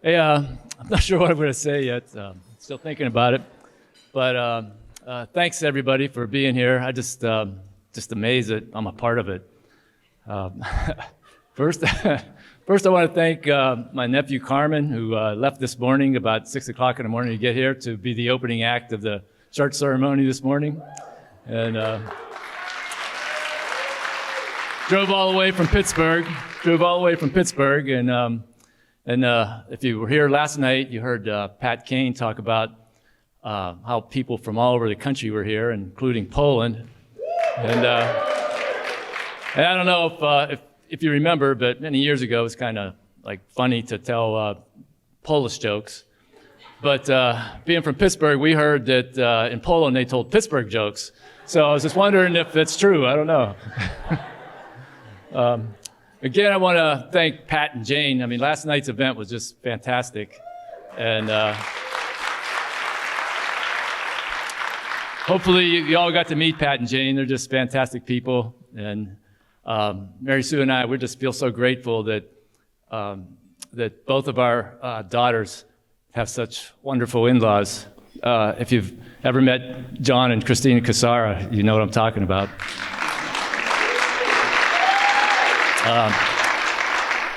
Hey, I'm not sure what I'm going to say yet. Still thinking about it. But thanks everybody for being here. I just amazed that I'm a part of it. First, I want to thank my nephew Carmen, who left this morning about 6 o'clock in the morning to get here to be the opening act of the church ceremony this morning, and drove all the way from Pittsburgh. And if you were here last night, you heard Pat Caine talk about how people from all over the country were here, including Poland. And I don't know if you remember, but many years ago it was kind of like funny to tell Polish jokes. But being from Pittsburgh, we heard that in Poland they told Pittsburgh jokes. So I was just wondering if it's true. I don't know. Again, I want to thank Pat and Jane. I mean, last night's event was just fantastic. And hopefully you all got to meet Pat and Jane. They're just fantastic people. And Mary Sue and I, we just feel so grateful that that both of our daughters have such wonderful in-laws. If you've ever met John and Christina Casara, you know what I'm talking about.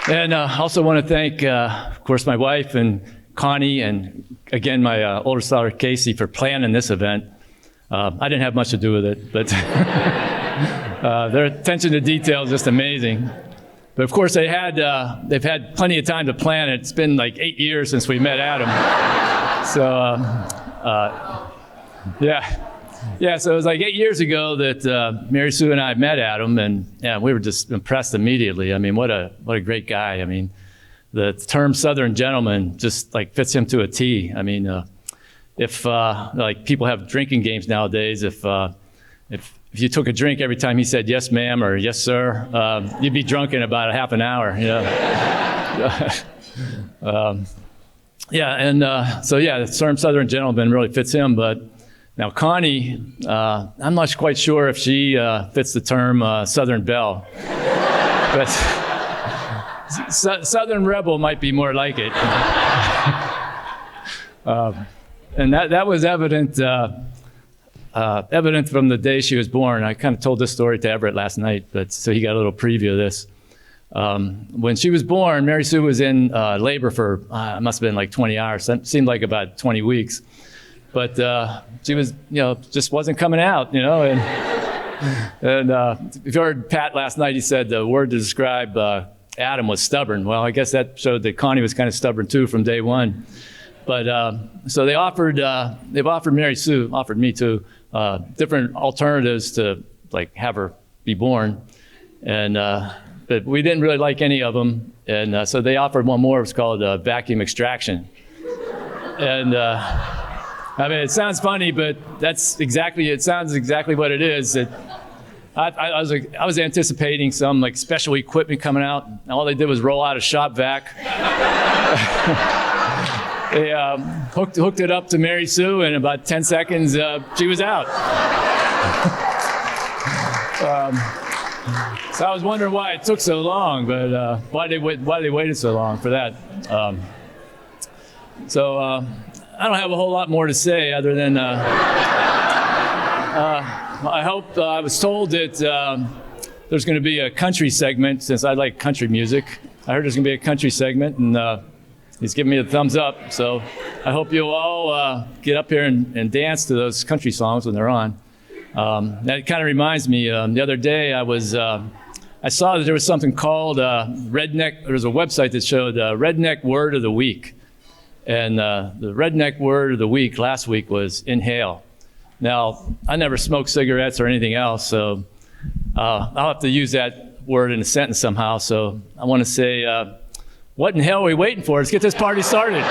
And I also want to thank, of course, my wife and Connie, and again, my older daughter, Casey, for planning this event. I didn't have much to do with it, but their attention to detail is just amazing. But of course, they've had plenty of time to plan it. It's been like 8 years since we met Adam. So, so it was like 8 years ago that Mary Sue and I met Adam, and we were just impressed immediately. I mean, what a great guy. I mean, the term Southern gentleman just like fits him to a T. I mean, if like people have drinking games nowadays, if you took a drink every time he said yes ma'am or yes sir, you'd be drunk in about a half an hour, you know. The term Southern gentleman really fits him. But now Connie, I'm not quite sure if she fits the term Southern belle, but Southern rebel might be more like it. And that was evident from the day she was born. I kind of told this story to Everett last night, but so he got a little preview of this. When she was born, Mary Sue was in labor for, it must have been like 20 hours. It seemed like about 20 weeks. But she was, just wasn't coming out, And if you heard Pat last night, he said the word to describe Adam was stubborn. Well, I guess that showed that Connie was kind of stubborn too from day one. But so they've offered Mary Sue, offered me too, different alternatives to like have her be born, and but we didn't really like any of them, and so they offered one more. It's called vacuum extraction, and I mean it sounds funny, but it sounds exactly what it is. I was anticipating some like special equipment coming out, and all they did was roll out a shop vac. They hooked it up to Mary Sue, and in about 10 seconds, she was out. So I was wondering why it took so long, but why they waited so long for that. So I don't have a whole lot more to say other than I hope I was told that there's going to be a country segment, since I like country music. I heard there's going to be a country segment, and he's giving me a thumbs up, so I hope you'll all get up here and dance to those country songs when they're on. That kind of reminds me, the other day I saw that there was something called Redneck. There was a website that showed Redneck Word of the Week. And the Redneck Word of the Week last week was inhale. Now, I never smoked cigarettes or anything else, so I'll have to use that word in a sentence somehow. So I want to say, what in hell are we waiting for? Let's get this party started.